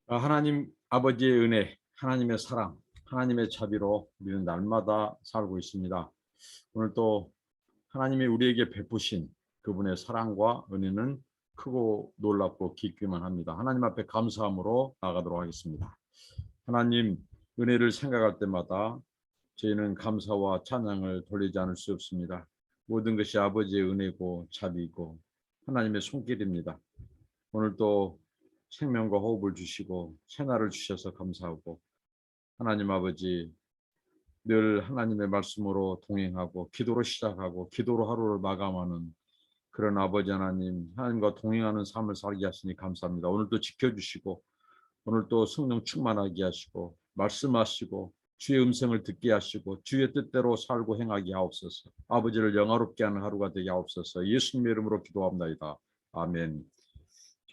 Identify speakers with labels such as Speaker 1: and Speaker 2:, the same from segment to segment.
Speaker 1: 하나님 아버지의 은혜, 하나님의 사랑, 하나님의 자비로 우리는 날마다 살고 있습니다. 오늘 또 하나님이 우리에게 베푸신 그분의 사랑과 은혜는 크고 놀랍고 깊기만 합니다. 하나님 앞에 감사함으로 나가도록 하겠습니다. 하나님 은혜를 생각할 때마다 저희는 감사와 찬양을 돌리지 않을 수 없습니다. 모든 것이 아버지의 은혜고 자비고 하나님의 손길입니다. 오늘 또 생명과 호흡을 주시고 새날을 주셔서 감사하고, 하나님 아버지 늘 하나님의 말씀으로 동행하고 기도로 시작하고 기도로 하루를 마감하는 그런 아버지 하나님, 하나님과 동행하는 삶을 살게 하시니 감사합니다. 오늘도 지켜주시고 오늘도 성령 충만하게 하시고 말씀하시고 주의 음성을 듣게 하시고 주의 뜻대로 살고 행하게 하옵소서. 아버지를 영화롭게 하는 하루가 되게 하옵소서. 예수님의 이름으로 기도합나이다. 아멘.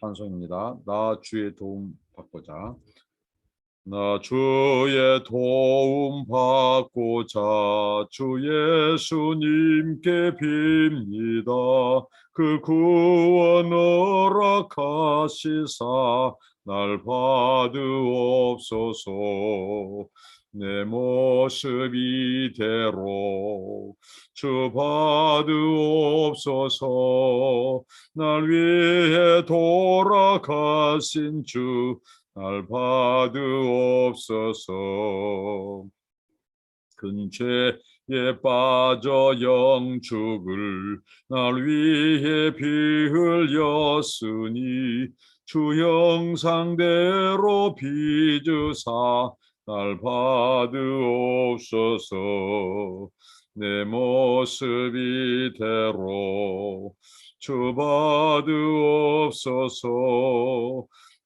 Speaker 1: 찬송입니다. 나 주의 도움 받고자. 나 주의 도움 받고자 주 예수님께 빕니다. 그 구원 허락하시사 날 받으옵소서. 내 모습 이대로 주 받으옵소서. 날 위해 돌아가신 주 날 받으옵소서. 근죄에 빠져 영축을 날 위해 피 흘렸으니 주 형상대로 빚으사 날 받으옵소서. 내 모습 이대로 주 받으옵소서.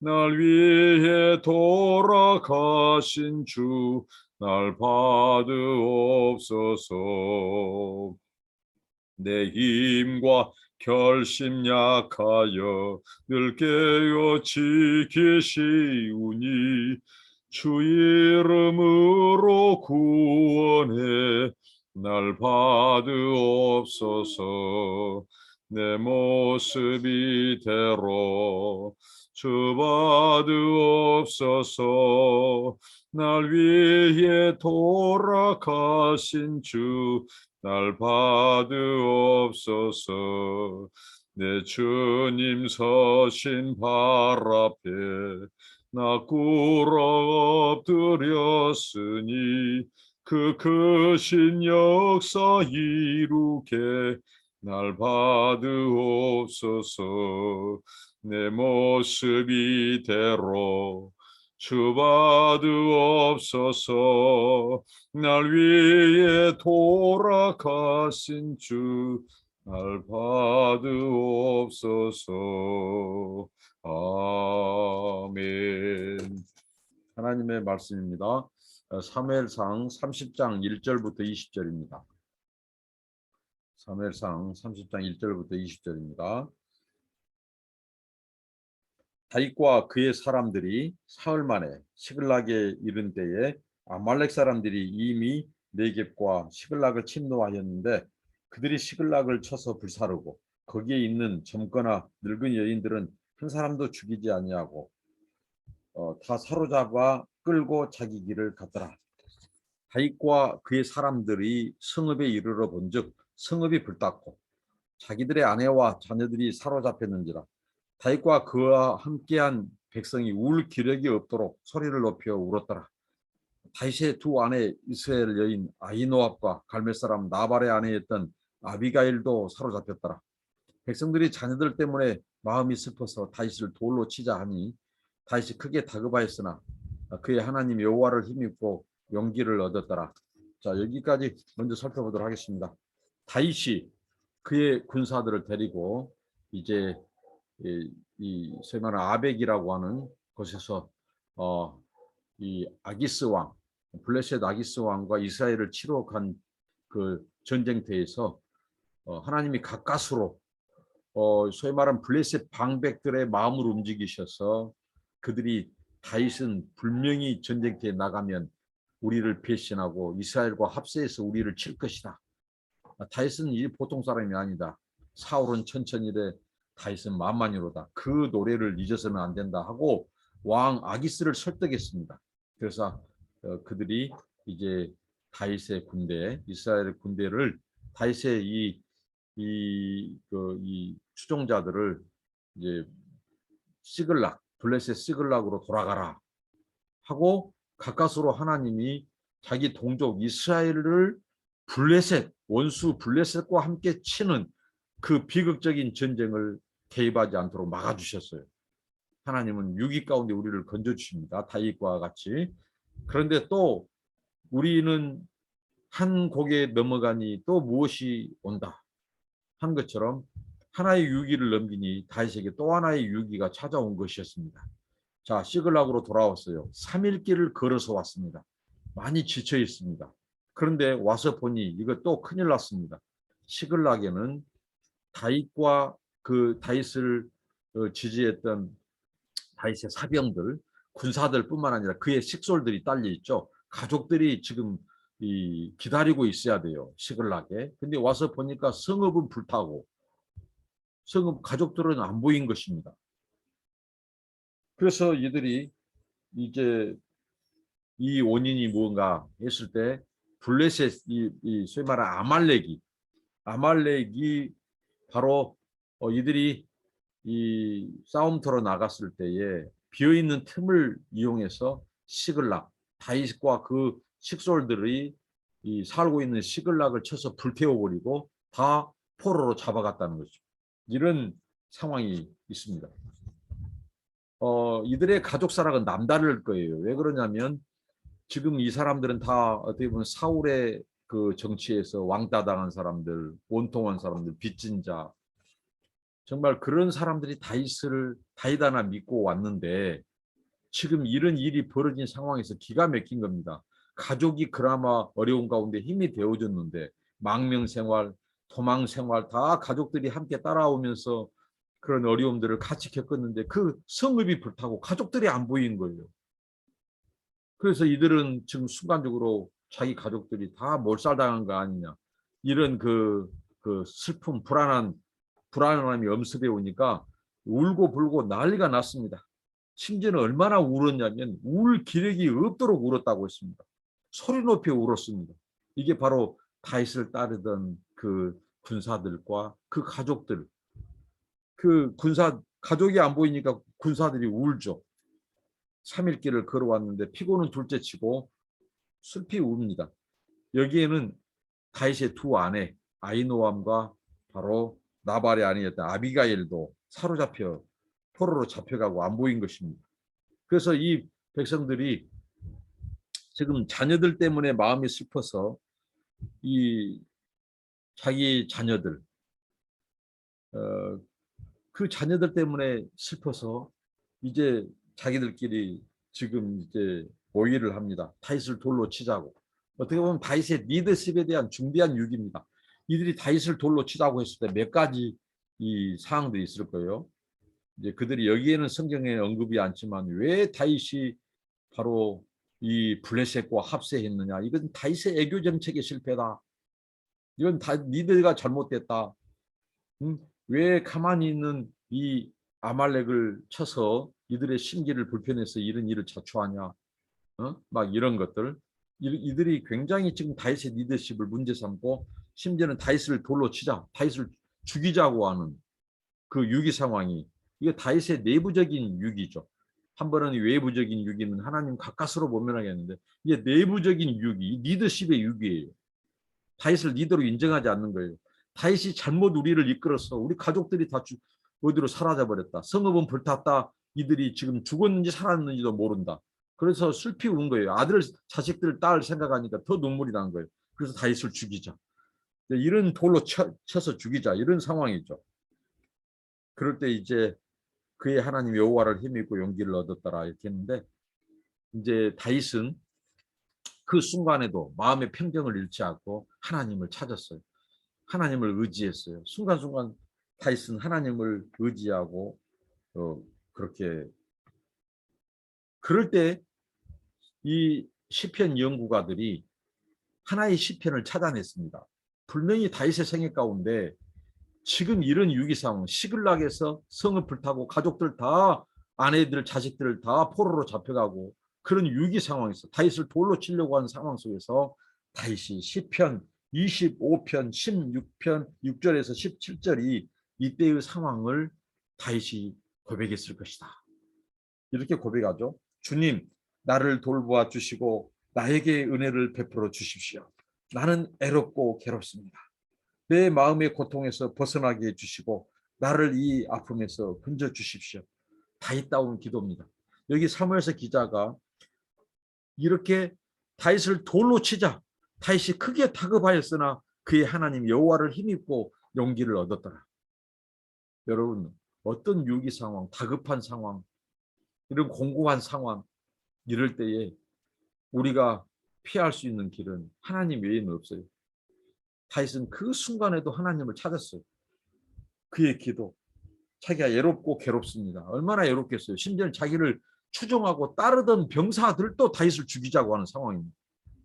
Speaker 1: 날 위해 돌아가신 주 날 받으옵소서. 내 힘과 결심 약하여 늘 깨어 지키시우니 주 이름으로 구원해 날 받으옵소서. 내 모습 이대로 주 받으옵소서. 날 위해 돌아가신 주 날 받으옵소서. 내 주님 서신 발 앞에 나 꿇어 엎드렸으니 그 크신 역사 이루게 날 받으옵소서. 내 모습 이대로 주 받으옵소서. 날 위해 돌아가신 주 날 받으옵소서. 아멘. 하나님의 말씀입니다. 사무엘상 30장 1절부터 20절입니다. 사무엘상 30장 1절부터 20절입니다. 다윗과 그의 사람들이 사흘 만에 시글락에 이른 때에 아말렉 사람들이 이미 네겝과 시글락을 침노하였는데 그들이 시글락을 쳐서 불사르고 거기에 있는 젊거나 늙은 여인들은 한 사람도 죽이지 아니하고 다 사로잡아 끌고 자기 길을 갔더라. 다윗과 그의 사람들이 성읍에 이르러 본즉 성읍이 불탔고 자기들의 아내와 자녀들이 사로잡혔는지라. 다윗과 그와 함께한 백성이 울 기력이 없도록 소리를 높여 울었더라. 다윗의 두 아내 이스라엘 여인 아히노압과 갈멜 사람 나발의 아내였던 아비가일도 사로잡혔더라. 백성들이 자녀들 때문에 마음이 슬퍼서 다윗을 돌로 치자 하니 다윗이 크게 다급하였으나 그의 하나님 여호와를 힘입고 용기를 얻었더라. 자, 여기까지 먼저 살펴보도록 하겠습니다. 다윗이 그의 군사들을 데리고 이제 이 소위 말하는 아벡이라고 하는 곳에서 이 아기스 왕, 블레셋 아기스 왕과 이스라엘을 치러 간 그 전쟁터에서 하나님이 가까스로 소위 말하는 블레셋 방백들의 마음을 움직이셔서 그들이 다윗은 분명히 전쟁터에 나가면 우리를 배신하고 이스라엘과 합세해서 우리를 칠 것이다. 다윗은 이 보통 사람이 아니다. 사울은 천천히래 다윗은 만만히로다. 그 노래를 잊어서는 안 된다 하고 왕 아기스를 설득했습니다. 그래서 그들이 이제 다윗의 군대, 이스라엘 군대를 다윗의 이 추종자들을 이제 시글락, 블레셋 시글락으로 돌아가라 하고 가까스로 하나님이 자기 동족 이스라엘을 블레셋, 원수 블레셋과 함께 치는 그 비극적인 전쟁을 개입하지 않도록 막아주셨어요. 하나님은 위기 가운데 우리를 건져주십니다. 다윗과 같이. 그런데 또 우리는 한 곡에 넘어가니 또 무엇이 온다 한 것처럼 하나의 위기를 넘기니 다윗에게 또 하나의 위기가 찾아온 것이었습니다. 자, 시글락으로 돌아왔어요. 3일 길을 걸어서 왔습니다. 많이 지쳐 있습니다. 그런데 와서 보니 이거 또 큰일 났습니다. 시글락에는 다윗과 그 다윗을 지지했던 다윗의 사병들, 군사들뿐만 아니라 그의 식솔들이 딸려 있죠. 가족들이 지금 기다리고 있어야 돼요. 시글락에. 근데 와서 보니까 성읍은 불타고 성읍 가족들은 안 보인 것입니다. 그래서 이들이 이제 이 원인이 무언가 했을 때 블레셋 소위 말하는 아말렉이 바로 이들이 이 싸움터로 나갔을 때에 비어있는 틈을 이용해서 시글락 다윗과 그 식솔들이 살고 있는 시글락을 쳐서 불태워버리고 다 포로로 잡아갔다는 거죠. 이런 상황이 있습니다. 이들의 가족 사락은 남다를 거예요. 왜 그러냐면 지금 이 사람들은 다 어떻게 보면 사울의 그 정치에서 왕따 당한 사람들, 원통한 사람들, 빚진 자, 정말 그런 사람들이 다윗 하나 믿고 왔는데 지금 이런 일이 벌어진 상황에서 기가 막힌 겁니다. 가족이 그나마 어려운 가운데 힘이 되어줬는데 망명 생활, 도망 생활 다 가족들이 함께 따라오면서 그런 어려움들을 같이 겪었는데 그 성읍이 불타고 가족들이 안 보이는 거예요. 그래서 이들은 지금 순간적으로 자기 가족들이 다 몰살당한 거 아니냐. 이런 그 슬픔, 불안함이 엄습해 오니까 울고 불고 난리가 났습니다. 심지어는 얼마나 울었냐면 울 기력이 없도록 울었다고 했습니다. 소리 높이 울었습니다. 이게 바로 다윗을 따르던 그 군사들과 그 가족들, 그 가족이 안 보이니까 군사들이 울죠. 3일 길을 걸어왔는데 피곤은 둘째치고 슬피 웁니다. 여기에는 다윗의 두 아내 아이노암과 바로 나발의 아내였던 아비가일도 사로잡혀 포로로 잡혀가고 안 보인 것입니다. 그래서 이 백성들이 지금 자녀들 때문에 마음이 슬퍼서 이 자기 자녀들 그 자녀들 때문에 슬퍼서 이제 자기들끼리 지금 이제 모의를 합니다. 다윗을 돌로 치자고. 어떻게 보면 다윗의 리더십에 대한 중대한 유기입니다. 이들이 다윗을 돌로 치자고 했을 때 몇 가지 이 사항들이 있을 거예요. 이제 그들이 여기에는 성경에 언급이 않지만 왜 다윗이 바로 이 블레셋과 합세했느냐? 이건 다윗의 애교 정책의 실패다. 이건 다 니들가 잘못됐다. 왜 가만히 있는 이 아말렉을 쳐서 이들의 심기를 불편해서 이런 일을 자초하냐? 막 이런 것들. 이들이 굉장히 지금 다윗의 리더십을 문제 삼고 심지어는 다윗을 돌로 치자, 다윗을 죽이자고 하는 그 위기 상황이 이게 다윗의 내부적인 위기죠. 한 번은 외부적인 위기는 하나님 가까스로 모면하겠는데 이게 내부적인 위기, 리더십의 위기예요. 다윗을 리더로 인정하지 않는 거예요. 다윗이 잘못 우리를 이끌어서 우리 가족들이 다 어디로 사라져 버렸다. 성읍은 불탔다. 이들이 지금 죽었는지 살았는지도 모른다. 그래서 슬피 운 거예요. 아들, 자식들, 딸 생각하니까 더 눈물이 난 거예요. 그래서 다윗을 죽이자. 이런 돌로 쳐서 죽이자. 이런 상황이죠. 그럴 때 이제 그의 하나님 여호와를 힘입고 용기를 얻었더라 이렇게 했는데 이제 다윗은 그 순간에도 마음의 평정을 잃지 않고 하나님을 찾았어요. 하나님을 의지했어요. 순간순간 다윗은 하나님을 의지하고 그렇게 그럴 때 이 시편 연구가들이 하나의 시편을 찾아냈습니다. 분명히 다윗의 생애 가운데 지금 이런 위기 상황, 시글락에서 성을 불타고 가족들 다 아내들 자식들 다 포로로 잡혀가고 그런 위기 상황에서 다윗을 돌로 치려고 하는 상황 속에서 다윗이 시편 25편 16편 6절에서 17절이 이때의 상황을 다윗이 고백했을 것이다. 이렇게 고백하죠. 주님, 나를 돌보아 주시고 나에게 은혜를 베풀어 주십시오. 나는 애롭고 괴롭습니다. 내 마음의 고통에서 벗어나게 해주시고 나를 이 아픔에서 건져 주십시오. 다윗다운 기도입니다. 여기 사무엘서 기자가 이렇게 다윗을 돌로 치자 다윗이 크게 다급하였으나 그의 하나님 여호와를 힘입고 용기를 얻었더라. 여러분, 어떤 위기 상황, 다급한 상황, 이런 공고한 상황, 이럴 때에 우리가 피할 수 있는 길은 하나님 외에는 없어요. 다윗은 그 순간에도 하나님을 찾았어요. 그의 기도, 자기가 애롭고 괴롭습니다. 얼마나 애롭겠어요. 심지어 자기를 추종하고 따르던 병사들도 다윗을 죽이자고 하는 상황입니다.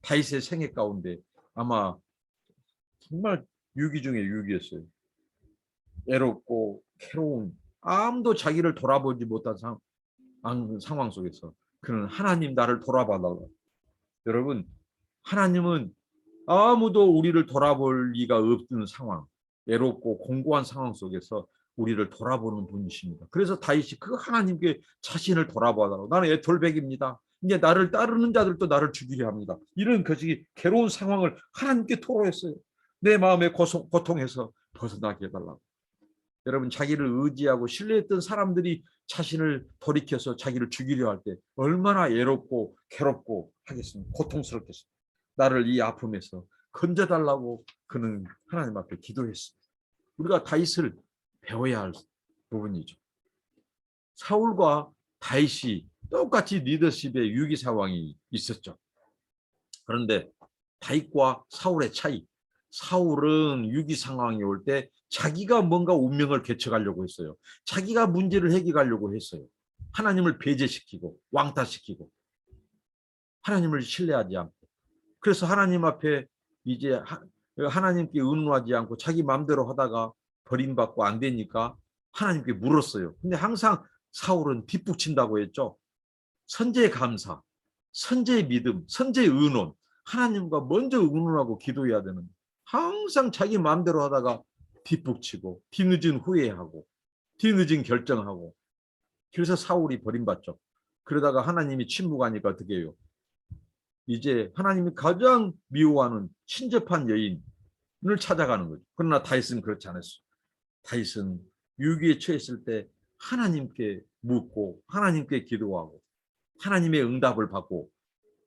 Speaker 1: 다윗의 생애 가운데 아마 정말 유기 중에 유기였어요. 애롭고 괴로운, 아무도 자기를 돌아보지 못한 상황 속에서 그는 하나님 나를 돌아봐달라. 여러분, 하나님은 아무도 우리를 돌아볼 리가 없는 상황, 애롭고 공고한 상황 속에서 우리를 돌아보는 분이십니다. 그래서 다윗이 그 하나님께 자신을 돌아봐달라고. 나는 애돌백입니다. 이제 나를 따르는 자들도 나를 죽이려 합니다. 이런 것이 괴로운 상황을 하나님께 토로했어요. 내 마음의 고통에서 벗어나게 해달라고. 여러분, 자기를 의지하고 신뢰했던 사람들이 자신을 돌이켜서 자기를 죽이려 할 때 얼마나 애롭고 괴롭고 하겠습니까? 고통스럽겠습니까? 나를 이 아픔에서 건져달라고 그는 하나님 앞에 기도했습니다. 우리가 다윗을 배워야 할 부분이죠. 사울과 다윗이 똑같이 리더십의 위기 상황이 있었죠. 그런데 다윗과 사울의 차이, 사울은 위기 상황이 올 때 자기가 뭔가 운명을 개척하려고 했어요. 자기가 문제를 해결하려고 했어요. 하나님을 배제시키고 왕따시키고 하나님을 신뢰하지 않고, 그래서 하나님 앞에 이제 하나님께 의논하지 않고 자기 마음대로 하다가 버림받고 안 되니까 하나님께 물었어요. 근데 항상 사울은 뒷북친다고 했죠. 선제 감사, 선제 믿음, 선제 의논, 하나님과 먼저 의논하고 기도해야 되는, 항상 자기 마음대로 하다가 뒷북치고 뒤늦은 후회하고 뒤늦은 결정하고, 그래서 사울이 버림받죠. 그러다가 하나님이 침묵하니까 어떻게 해요? 이제 하나님이 가장 미워하는 친접한 여인을 찾아가는 거죠. 그러나 다윗은 그렇지 않았어요. 다윗은 위기에 처했을 때 하나님께 묻고 하나님께 기도하고 하나님의 응답을 받고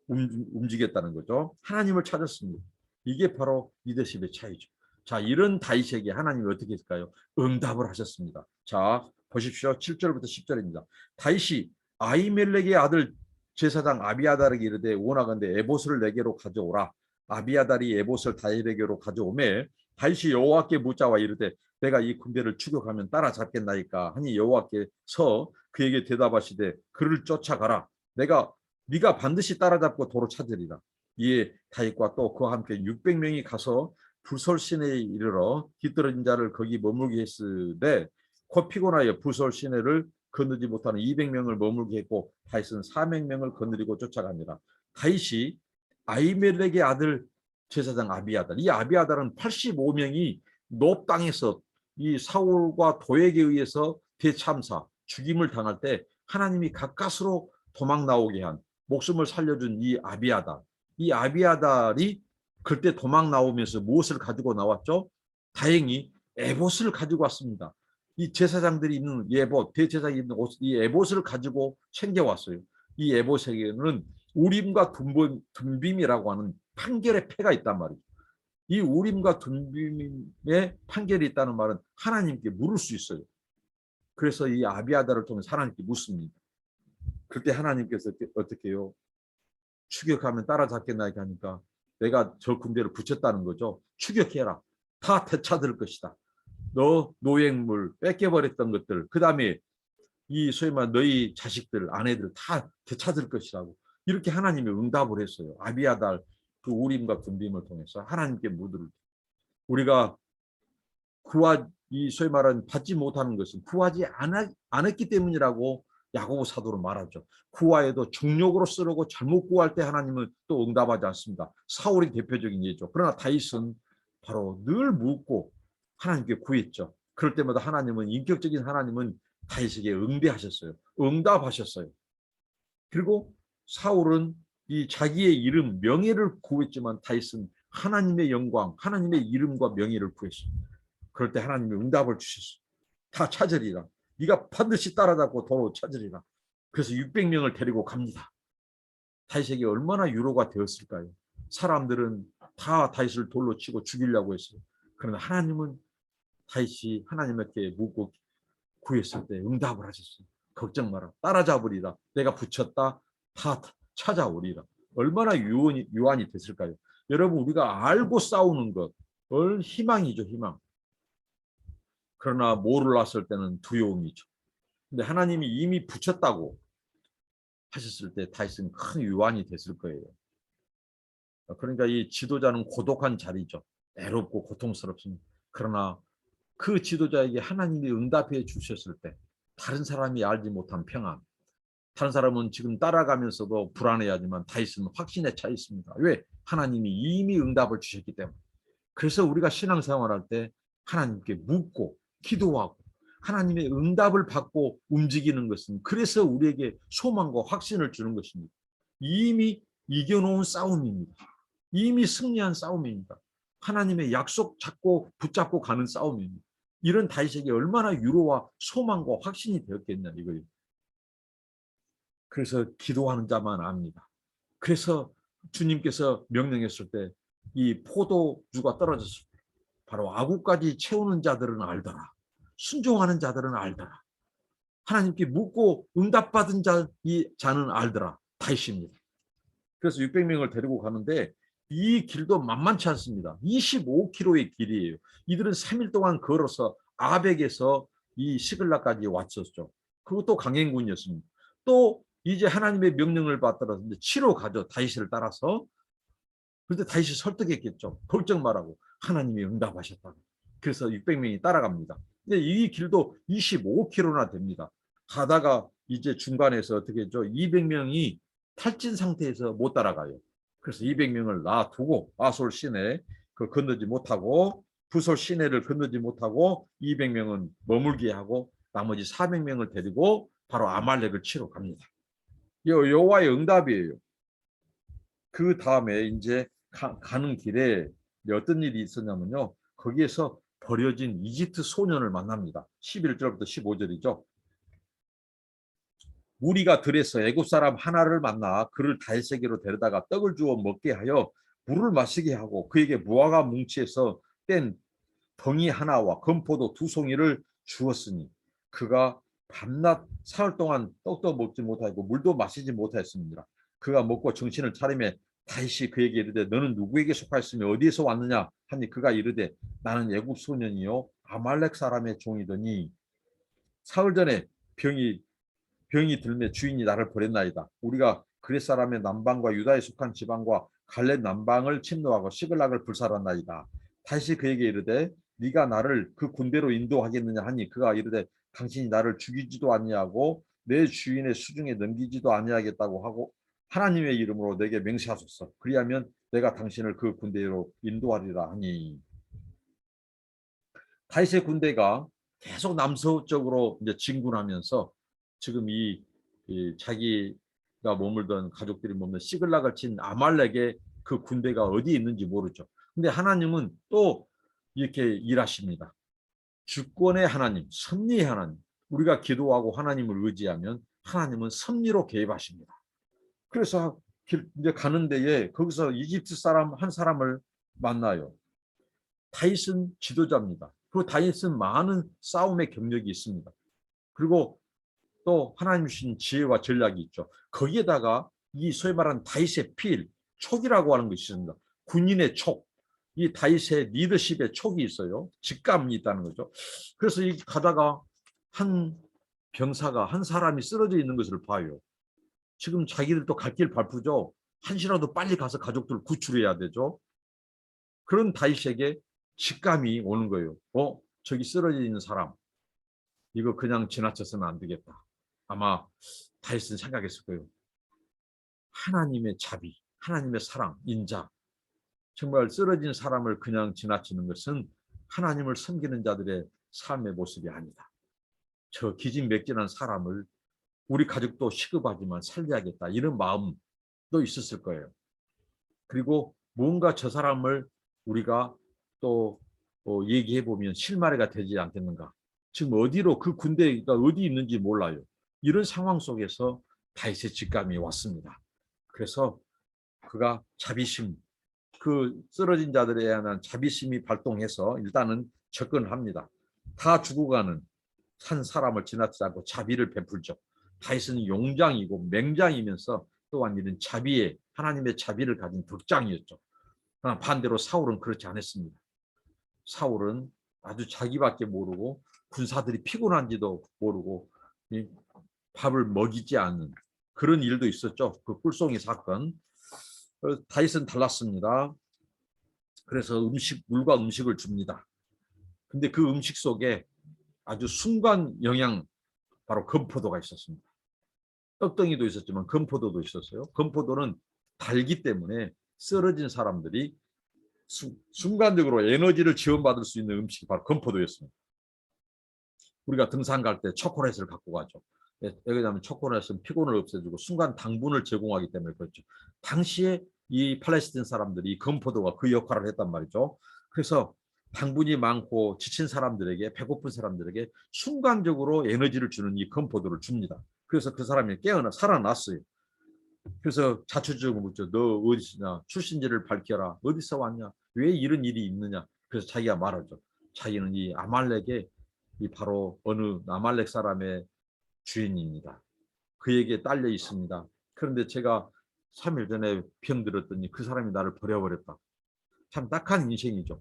Speaker 1: 움직였다는 거죠. 하나님을 찾았습니다. 이게 바로 리더십의 차이죠. 자, 이런 다윗에게 하나님이 어떻게 했을까요? 응답을 하셨습니다. 자, 보십시오. 7절부터 10절입니다. 다윗이 아히멜렉의 아들 제사장 아비아달에게 이르되 원하건대 에봇을 내게로 가져오라. 아비아달이 에봇을 다윗에게로 가져오매 다윗이 여호와께 묻자와 이르되 내가 이 군대를 추격하면 따라잡겠나이까 하니 여호와께서 그에게 대답하시되 그를 쫓아가라. 네가 반드시 따라잡고 도로 찾으리라. 이에 다윗과 또 그와 함께 600명이 가서 부솔 시내에 이르러 뒤떨어진 자를 거기 머물게 했으되 곧 피곤하여 부솔 시내를 건너지 못하는 200명을 머물게 했고 다윗은 400명을 거느리고 쫓아갑니다. 다윗이 아히멜렉의 아들 제사장 아비아달, 이 아비아달은 85명이 노 땅에서 이 사울과 도액에 의해서 대참사 죽임을 당할 때 하나님이 가까스로 도망 나오게 한, 목숨을 살려준 이 아비아달, 이 아비아달이 그때 도망 나오면서 무엇을 가지고 나왔죠? 다행히 에봇을 가지고 왔습니다. 이 제사장들이 입는 에봇, 대제사장이 입는 이 에봇을 가지고 챙겨왔어요. 이 에봇에게는 우림과 둠빔이라고 하는 판결의 패가 있단 말이죠. 이 우림과 둠빔의 판결이 있다는 말은 하나님께 물을 수 있어요. 그래서 이 아비아달을 통해서 하나님께 묻습니다. 그때 하나님께서 어떻게 해요? 추격하면 따라잡겠나이까 하니까 내가 저 군대를 붙였다는 거죠. 추격해라. 다 되찾을 것이다. 너 노획물 뺏겨버렸던 것들, 그 다음에 이 소위 말 너희 자식들, 아내들 다 되찾을 것이라고 이렇게 하나님이 응답을 했어요. 아비아달 그 우림과 둠빔을 통해서 하나님께 묻을, 우리가 이 소위 말하는 받지 못하는 것은 구하지 않았기 때문이라고 야고보 사도로 말하죠. 구하여도 정욕으로 쓰려고 잘못 구할 때 하나님은 또 응답하지 않습니다. 사울이 대표적인 예죠. 그러나 다윗은 바로 늘 묻고 하나님께 구했죠. 그럴 때마다 하나님은, 인격적인 하나님은 다윗에게 응대하셨어요. 응답하셨어요. 그리고 사울은 이 자기의 이름, 명예를 구했지만 다윗은 하나님의 영광, 하나님의 이름과 명예를 구했습니다. 그럴 때 하나님이 응답을 주셨어요. 다 찾으리라. 네가 반드시 따라잡고 도로 찾으리라. 그래서 600명을 데리고 갑니다. 다윗에게 얼마나 위로가 되었을까요? 사람들은 다 다윗을 돌로 치고 죽이려고 했어요. 그러나 하나님은 다윗이 하나님께 묻고 구했을 때 응답을 하셨어요. 걱정 마라. 따라잡으리라. 내가 붙였다. 다 찾아오리라. 얼마나 유한이 됐을까요? 여러분, 우리가 알고 싸우는 것, 희망이죠, 희망. 그러나 몰랐을 때는 두려움이죠. 근데 하나님이 이미 붙였다고 하셨을 때 다윗은 큰 유한이 됐을 거예요. 그러니까 이 지도자는 고독한 자리죠. 외롭고 고통스럽습니다. 그러나 그 지도자에게 하나님이 응답해 주셨을 때 다른 사람이 알지 못한 평안, 다른 사람은 지금 따라가면서도 불안해하지만 다윗은 확신에 차 있습니다. 왜? 하나님이 이미 응답을 주셨기 때문에. 그래서 우리가 신앙생활할 때 하나님께 묻고 기도하고 하나님의 응답을 받고 움직이는 것은, 그래서 우리에게 소망과 확신을 주는 것입니다. 이미 이겨놓은 싸움입니다. 이미 승리한 싸움입니다. 하나님의 약속 잡고 붙잡고 가는 싸움입니다. 이런 다윗에게 얼마나 위로와 소망과 확신이 되었겠냐 이거예요. 그래서 기도하는 자만 압니다. 그래서 주님께서 명령했을 때 이 포도주가 떨어졌을 때 바로 아구까지 채우는 자들은 알더라. 순종하는 자들은 알더라. 하나님께 묻고 응답받은 자는 알더라. 다윗입니다. 그래서 600명을 데리고 가는데 이 길도 만만치 않습니다. 25km의 길이에요. 이들은 3일 동안 걸어서 아벡에서 이 시글락까지 왔었죠. 그것도 강행군이었습니다. 또 이제 하나님의 명령을 받들어서 치러 가죠. 다윗을 따라서. 그런데 다윗이 설득했겠죠. 걱정 말라고. 하나님이 응답하셨다고. 그래서 600명이 따라갑니다. 근데 이 길도 25km나 됩니다. 가다가 이제 중간에서 어떻게 했죠? 200명이 탈진 상태에서 못 따라가요. 그래서 200명을 놔두고 아솔 시내 그 건너지 못하고 부솔 시내를 건너지 못하고 200명은 머물게 하고 나머지 400명을 데리고 바로 아말렉을 치러 갑니다. 여호와의 응답이에요. 그 다음에 이제 가는 길에 어떤 일이 있었냐면요. 거기에서 버려진 이집트 소년을 만납니다. 11절부터 15절이죠. 무리가 들에서 애굽 사람 하나를 만나 그를 다윗에게로 데려다가 떡을 주어 먹게 하여 물을 마시게 하고 그에게 무화과 뭉치에서 뗀 덩이 하나와 건포도 2송이를 주었으니 그가 밤낮 사흘 동안 떡도 먹지 못하고 물도 마시지 못하였습니다. 그가 먹고 정신을 차리매 다윗이 그에게 이르되 너는 누구에게 속하였으며 어디에서 왔느냐 하니 그가 이르되 나는 애굽 소년이요 아말렉 사람의 종이더니 사흘 전에 병이 들매 주인이 나를 버렸나이다. 우리가 그렛 사람의 남방과 유다에 속한 지방과 갈렙 남방을 침노하고 시글락을 불살았나이다. 다시 그에게 이르되 네가 나를 그 군대로 인도하겠느냐 하니 그가 이르되 당신이 나를 죽이지도 아니하고 내 주인의 수중에 넘기지도 아니하겠다고 하고 하나님의 이름으로 내게 맹세하소서. 그리하면 내가 당신을 그 군대로 인도하리라 하니 다윗의 군대가 계속 남서쪽으로 이제 진군하면서 지금 이 자기가 머물던 가족들이 머무는 시글락을 친 아말렉의 그 군대가 어디에 있는지 모르죠. 근데 하나님은 또 이렇게 일하십니다. 주권의 하나님, 섭리의 하나님. 우리가 기도하고 하나님을 의지하면 하나님은 섭리로 개입하십니다. 그래서 이제 가는 데에 거기서 이집트 사람 한 사람을 만나요. 다윗은 지도자입니다. 그리고 다윗은 많은 싸움의 경력이 있습니다. 그리고 또 하나님 주신 지혜와 전략이 있죠. 거기에다가 이 소위 말하는 다윗의 필, 촉이라고 하는 것이 있습니다. 군인의 촉, 이 다윗의 리더십의 촉이 있어요. 직감이 있다는 거죠. 그래서 이 가다가 한 병사가 한 사람이 쓰러져 있는 것을 봐요. 지금 자기들도 갈 길 바쁘죠. 한시라도 빨리 가서 가족들을 구출해야 되죠. 그런 다윗에게 직감이 오는 거예요. 저기 쓰러져 있는 사람, 이거 그냥 지나쳐서는 안 되겠다. 아마 다윗은 생각했을 거예요. 하나님의 자비, 하나님의 사랑, 인자, 정말 쓰러진 사람을 그냥 지나치는 것은 하나님을 섬기는 자들의 삶의 모습이 아니다. 저 기진맥진한 사람을 우리 가족도 시급하지만 살려야겠다, 이런 마음도 있었을 거예요. 그리고 뭔가 저 사람을 우리가 또 얘기해 보면 실마리가 되지 않겠는가. 지금 어디로, 그 군대가 어디 있는지 몰라요. 이런 상황 속에서 다윗의 직감이 왔습니다. 그래서 그가 자비심, 그 쓰러진 자들에 대한 자비심이 발동해서 일단은 접근합니다. 다 죽어가는 한 사람을 지나치지 않고 자비를 베풀죠. 다윗은 용장이고 맹장이면서 또한 이런 자비의, 하나님의 자비를 가진 덕장이었죠. 그러나 반대로 사울은 그렇지 않았습니다. 사울은 아주 자기밖에 모르고 군사들이 피곤한지도 모르고 밥을 먹이지 않는 그런 일도 있었죠. 그 꿀송이 사건. 다윗은 달랐습니다. 그래서 물과 음식을 줍니다. 근데 그 음식 속에 아주 순간 영양, 바로 건포도가 있었습니다. 떡덩이도 있었지만 건포도도 있었어요. 건포도는 달기 때문에 쓰러진 사람들이 순간적으로 에너지를 지원받을 수 있는 음식이 바로 건포도였습니다. 우리가 등산 갈 때 초콜릿을 갖고 가죠. 왜냐하면 초콜릿은 피곤을 없애주고 순간 당분을 제공하기 때문에 그렇죠. 당시에 이 팔레스틴 사람들이 건포도가 그 역할을 했단 말이죠. 그래서 당분이 많고 지친 사람들에게, 배고픈 사람들에게 순간적으로 에너지를 주는 이 건포도를 줍니다. 그래서 그 사람이 살아났어요. 그래서 자초지종을 묻죠. 너 어디서냐? 출신지를 밝혀라. 어디서 왔냐? 왜 이런 일이 있느냐? 그래서 자기가 말하죠. 자기는 이 아말렉의 이 바로 어느 아말렉 사람의 주인입니다. 그에게 딸려 있습니다. 그런데 제가 3일 전에 병들었더니 그 사람이 나를 버려버렸다. 참 딱한 인생이죠.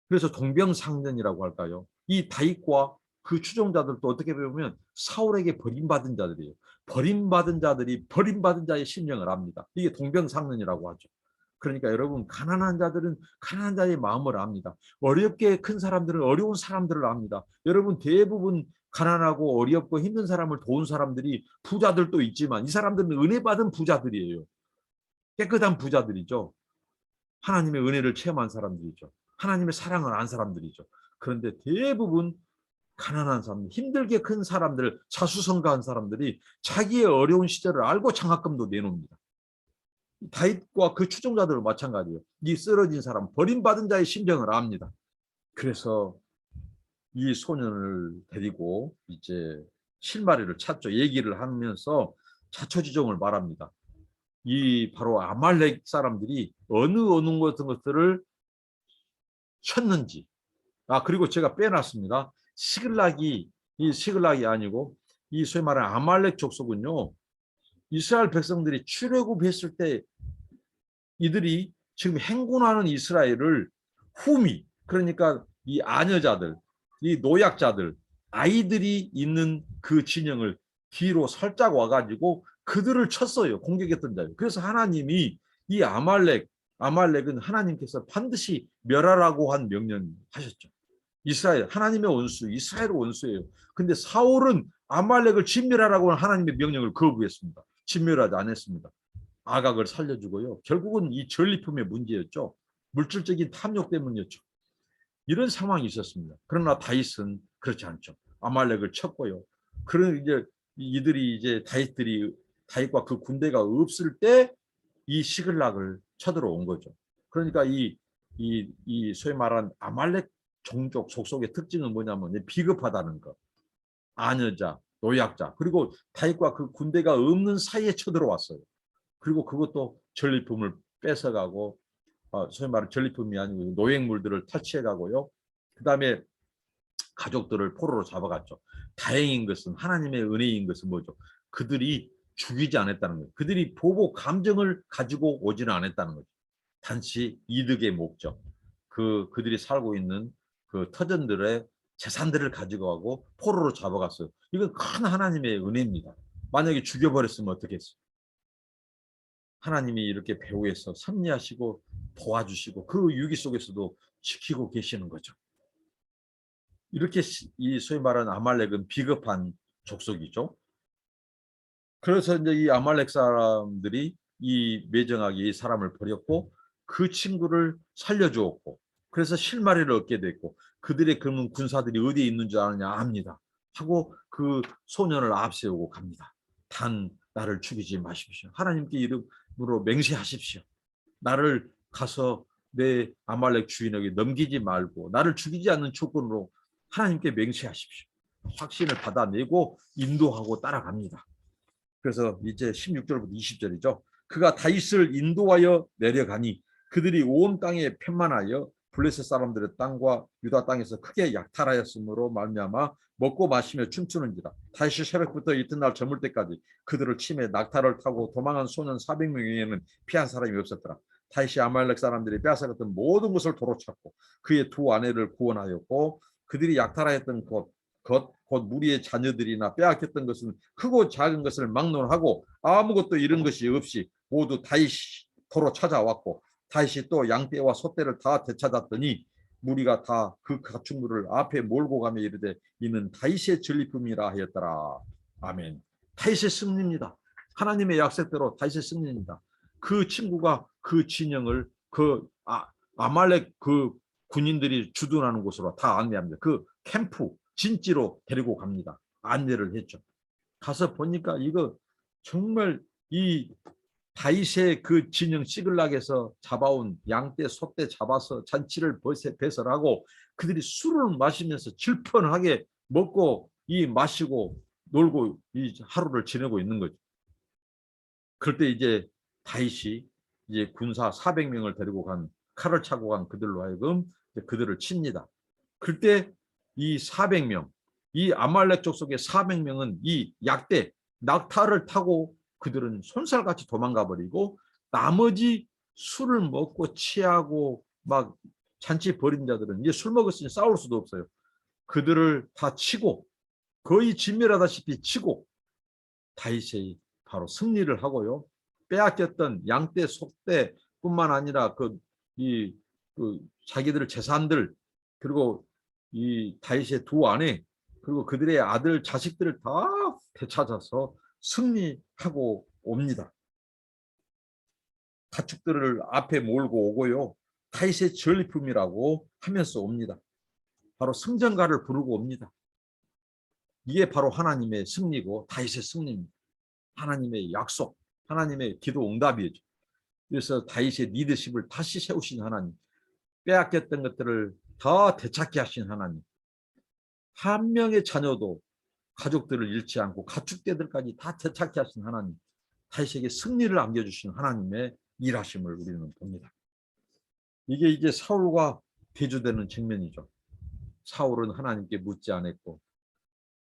Speaker 1: 그래서 동병상련이라고 할까요? 이 다윗과 그 추종자들도 어떻게 보면 사울에게 버림받은 자들이에요. 버림받은 자들이 버림받은 자의 심령을 압니다. 이게 동병상련이라고 하죠. 그러니까 여러분, 가난한 자들은 가난한 자의 마음을 압니다. 어렵게 큰 사람들은 어려운 사람들을 압니다. 여러분, 대부분 가난하고 어렵고 힘든 사람을 도운 사람들이 부자들도 있지만 이 사람들은 은혜 받은 부자들이에요. 깨끗한 부자들이죠. 하나님의 은혜를 체험한 사람들이죠. 하나님의 사랑을 안 사람들이죠. 그런데 대부분 가난한 사람, 힘들게 큰 사람들, 자수성가한 사람들이 자기의 어려운 시절을 알고 장학금도 내놓습니다. 다윗과 그 추종자들은 마찬가지예요. 이 쓰러진 사람, 버림받은 자의 심정을 압니다. 그래서 이 소년을 데리고 이제 실마리를 찾죠. 얘기를 하면서 자초지종을 말합니다. 이 바로 아말렉 사람들이 어느 같은 것들을 쳤는지. 그리고 제가 빼놨습니다. 이 시글락이 아니고 이 소위 말하는 아말렉 족속은요, 이스라엘 백성들이 출애굽했을 때 이들이 지금 행군하는 이스라엘을 그러니까 이 아녀자들, 이 노약자들, 아이들이 있는 그 진영을 뒤로 살짝 와가지고 그들을 쳤어요. 공격했던 자예요. 그래서 하나님이 이 아말렉은 하나님께서 반드시 멸하라고 한 명령하셨죠. 이스라엘, 하나님의 원수, 이스라엘 원수예요. 근데 사울은 아말렉을 진멸하라고 하는 하나님의 명령을 거부했습니다. 진멸하지 않았습니다. 아각을 살려주고요. 결국은 이 전리품의 문제였죠. 물질적인 탐욕 때문이었죠. 이런 상황이 있었습니다. 그러나 다윗은 그렇지 않죠. 아말렉을 쳤고요. 그런 이제 이들이 이제 다윗과 그 군대가 없을 때 이 시글락을 쳐들어온 거죠. 그러니까 이 소위 말한 아말렉 종족 속속의 특징은 뭐냐면 비겁하다는 것, 아녀자, 노약자, 그리고 다윗과 그 군대가 없는 사이에 쳐들어왔어요. 그리고 그것도 전리품을 뺏어가고, 소위 말하는 전리품이 아니고 노획물들을 탈취해가고요. 그 다음에 가족들을 포로로 잡아갔죠. 다행인 것은, 하나님의 은혜인 것은 뭐죠? 그들이 죽이지 않았다는 거예요. 그들이 보복 감정을 가지고 오지는 않았다는 거죠. 단지 이득의 목적, 그들이 살고 있는 그 터전들의 재산들을 가지고 가고 포로로 잡아갔어요. 이건 큰 하나님의 은혜입니다. 만약에 죽여버렸으면 어떻겠어요? 하나님이 이렇게 배후에서 섭리하시고 도와주시고 그 위기 속에서도 지키고 계시는 거죠. 이렇게 이 소위 말하는 아말렉은 비겁한 족속이죠. 그래서 이제 이 아말렉 사람들이 이 매정하게 이 사람을 버렸고 그 친구를 살려주었고 그래서 실마리를 얻게 됐고 그들의 그러면 군사들이 어디에 있는 줄 아느냐 압니다. 하고 그 소년을 앞세우고 갑니다. 단 나를 죽이지 마십시오. 하나님께 이름으로 맹세하십시오. 나를 가서 내 아말렉 주인에게 넘기지 말고 나를 죽이지 않는 조건으로 하나님께 맹세하십시오. 확신을 받아내고 인도하고 따라갑니다. 그래서 이제 16절부터 20절이죠. 그가 다윗을 인도하여 내려가니 그들이 온 땅에 편만하여 블레셋 사람들의 땅과 유다 땅에서 크게 약탈하였으므로 말미암아 먹고 마시며 춤추는지라. 다윗이 새벽부터 이튿날 저물 때까지 그들을 치매 낙타를 타고 도망한 소년 400명에는 피한 사람이 없었더라. 다윗이 아말렉 사람들이 빼앗아갔던 모든 것을 도로 찾고 그의 두 아내를 구원하였고 그들이 약탈하였던 곧 무리의 자녀들이나 빼앗겼던 것은 크고 작은 것을 막론하고 아무것도 잃은 것이 없이 모두 다윗이 도로 찾아왔고 다윗이 또 양떼와 소떼를 다 되찾았더니 무리가 다 그 가축물을 앞에 몰고 가며 이르되 이는 다윗의 전리품이라 하였더라. 아멘. 다윗의 승리입니다. 하나님의 약속대로 다윗의 승리입니다. 그 친구가 그 진영을 아말렉 그 군인들이 주둔하는 곳으로 다 안내합니다. 그 캠프 진지로 데리고 갑니다. 안내를 했죠. 가서 보니까 이거 정말 이 다윗의 그 진영 시글락에서 잡아온 양떼 소떼 잡아서 잔치를 배설하고 그들이 술을 마시면서 질펀하게 먹고 마시고 놀고 이 하루를 지내고 있는 거죠. 그럴 때 이제 다윗이 이제 군사 400명을 데리고 칼을 차고 간 그들로 하여금 그들을 칩니다. 그때 이 400명, 이 아말렉 족속의 400명은 이 약대, 낙타를 타고 그들은 손살같이 도망가 버리고 나머지 술을 먹고 취하고 막 잔치 벌인 자들은 이제 술 먹었으니 싸울 수도 없어요. 그들을 다 치고 거의 진멸하다시피 치고 다윗이 바로 승리를 하고요. 빼앗겼던 양떼, 속떼뿐만 아니라 그 자기들 재산들 그리고 이 다윗의 두 아내 그리고 그들의 아들 자식들을 다 되찾아서 승리하고 옵니다. 가축들을 앞에 몰고 오고요. 다윗의 전리품이라고 하면서 옵니다. 바로 승전가를 부르고 옵니다. 이게 바로 하나님의 승리고 다윗의 승리입니다. 하나님의 약속, 하나님의 기도 응답이죠. 그래서 다윗의 리더십을 다시 세우신 하나님, 빼앗겼던 것들을 다 되찾게 하신 하나님, 한 명의 자녀도 가족들을 잃지 않고 가축대들까지 다 되찾게 하신 하나님, 다윗에게 승리를 안겨주신 하나님의 일하심을 우리는 봅니다. 이게 이제 사울과 대조되는 측면이죠. 사울은 하나님께 묻지 않았고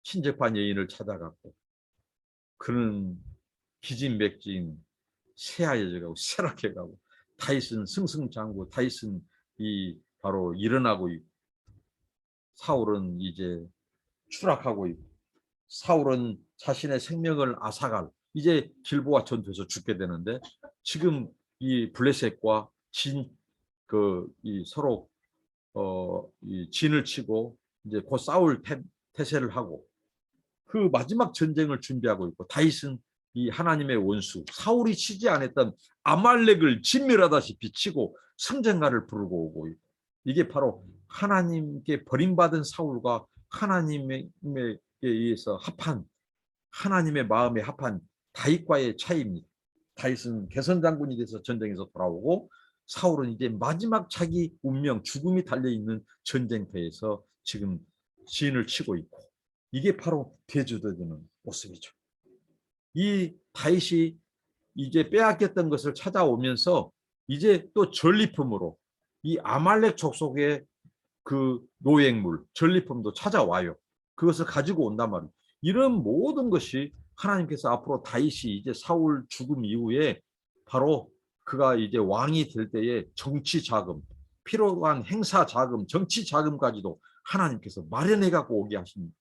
Speaker 1: 친접한 여인을 찾아갔고 그는 기진맥진 쇠하여져 가고 쇠락해 가고 다윗은 승승장구 다윗은 바로 일어나고 있고 사울은 이제 추락하고 있고 사울은 자신의 생명을 앗아갈 이제 길보아 전투에서 죽게 되는데 지금 이 블레셋과 서로 진을 치고 이제 곧 싸울 태세를 하고 그 마지막 전쟁을 준비하고 있고 다윗은 이 하나님의 원수 사울이 치지 않았던 아말렉을 진멸하다시피 치고 승전가를 부르고 오고 있고 이게 바로 하나님께 버림받은 사울과 하나님에 의해서 합한 하나님의 마음에 합한 다윗과의 차이입니다. 다윗은 개선 장군이 돼서 전쟁에서 돌아오고 사울은 이제 마지막 자기 운명 죽음이 달려있는 전쟁터에서 지금 진을 치고 있고 이게 바로 대조되는 모습이죠. 이 다윗이 이제 빼앗겼던 것을 찾아오면서 이제 또 전리품으로 이 아말렉 족속의 그 노획물 전리품도 찾아와요. 그것을 가지고 온단 말이에요. 이런 모든 것이 하나님께서 앞으로 다윗이 이제 사울 죽음 이후에 바로 그가 이제 왕이 될 때에 정치 자금, 필요한 행사 자금, 정치 자금까지도 하나님께서 마련해 갖고 오게 하십니다.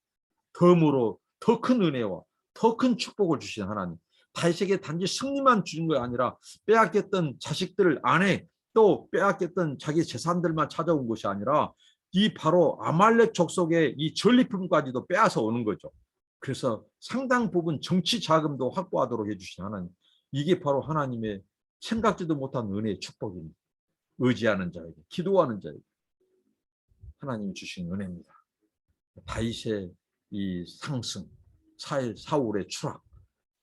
Speaker 1: 덤으로 더 큰 은혜와 더 큰 축복을 주신 하나님. 다윗에게 단지 승리만 주는 게 아니라 빼앗겼던 자식들 아내 또 빼앗겼던 자기 재산들만 찾아온 것이 아니라 이 바로 아말렉 족속의 이 전리품까지도 빼앗아 오는 거죠. 그래서 상당 부분 정치 자금도 확보하도록 해주신 하나님, 이게 바로 하나님의 생각지도 못한 은혜의 축복입니다. 의지하는 자에게, 기도하는 자에게 하나님이 주신 은혜입니다. 다윗의 이 상승, 사울의 추락,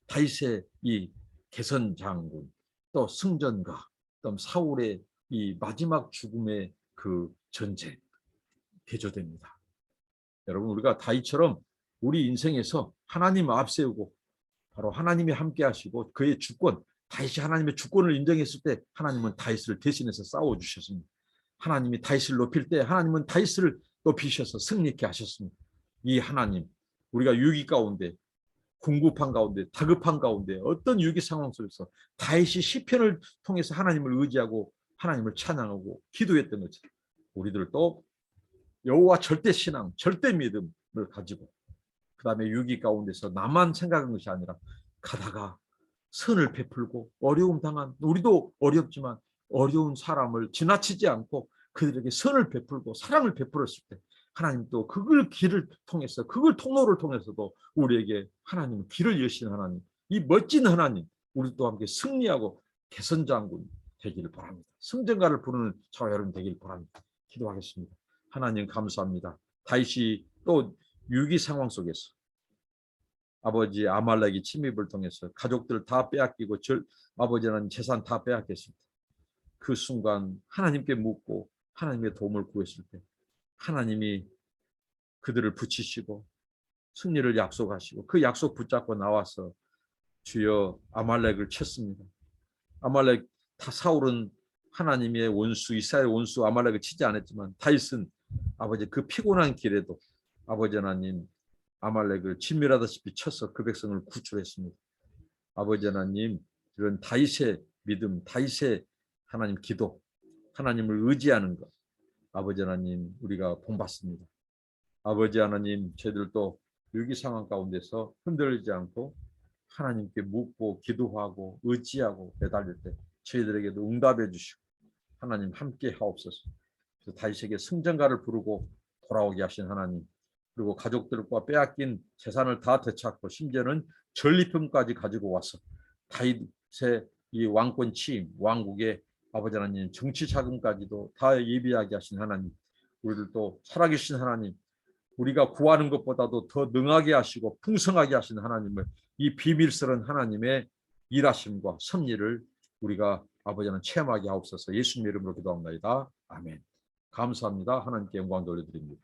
Speaker 1: 다윗의 이 개선 장군, 또 승전가, 또 사울의 이 마지막 죽음의 그 전쟁 대조됩니다. 여러분, 우리가 다윗처럼 우리 인생에서 하나님 앞세우고 바로 하나님이 함께 하시고 그의 주권, 다윗이 하나님의 주권을 인정했을 때 하나님은 다윗을 대신해서 싸워주셨습니다. 하나님이 다윗을 높일 때 하나님은 다윗을 높이셔서 승리케 하셨습니다. 이 하나님, 우리가 위기 가운데, 궁급한 가운데, 다급한 가운데, 어떤 위기 상황 속에서 다윗이 시편을 통해서 하나님을 의지하고 하나님을 찬양하고 기도했던 것처럼 우리들도 여호와 절대 신앙, 절대 믿음을 가지고 그 다음에 위기 가운데서 나만 생각한 것이 아니라 가다가 선을 베풀고 어려움 당한, 우리도 어렵지만 어려운 사람을 지나치지 않고 그들에게 선을 베풀고 사랑을 베풀었을 때 하나님 또 그걸 길을 통해서, 그걸 통로를 통해서도 우리에게 하나님은 길을 여신 하나님, 이 멋진 하나님, 우리도 함께 승리하고 개선장군 되기를 바랍니다. 승전가를 부르는 저와 여러분 되기를 바랍니다. 기도하겠습니다. 하나님 감사합니다. 다윗이 또 위기 상황 속에서 아버지 아말렉이 침입을 통해서 가족들 다 빼앗기고 아버지는 재산 다 빼앗겼을 때 그 순간 하나님께 묻고 하나님의 도움을 구했을 때 하나님이 그들을 붙이시고 승리를 약속하시고 그 약속 붙잡고 나와서 주여 아말렉을 쳤습니다. 아말렉 사울은 하나님의 원수, 이스라엘 원수 아말렉을 치지 않았지만 다윗은 아버지 그 피곤한 길에도 아버지 하나님 아말렉을 진멸하다시피 쳐서 그 백성을 구출했습니다. 아버지 하나님, 이런 다윗의 믿음, 다윗의 하나님 기도, 하나님을 의지하는 것, 아버지 하나님 우리가 본받습니다. 아버지 하나님, 저희들도 위기 상황 가운데서 흔들리지 않고 하나님께 묻고 기도하고 의지하고 매달릴 때 저희들에게도 응답해 주시고 하나님 함께 하옵소서. 다윗에게 승전가를 부르고 돌아오게 하신 하나님, 그리고 가족들과 빼앗긴 재산을 다 되찾고 심지어는 전리품까지 가지고 와서 다윗의 이 왕권 취임, 왕국의 아버지 하나님 정치 자금까지도 다 예비하게 하신 하나님, 우리들도 살아계신 하나님, 우리가 구하는 것보다도 더 능하게 하시고 풍성하게 하신 하나님을, 이 비밀스러운 하나님의 일하심과 섭리를 우리가 아버지는 체험하게 하옵소서. 예수님 이름으로 기도합니다. 아멘. 감사합니다. 하나님께 영광 돌려드립니다.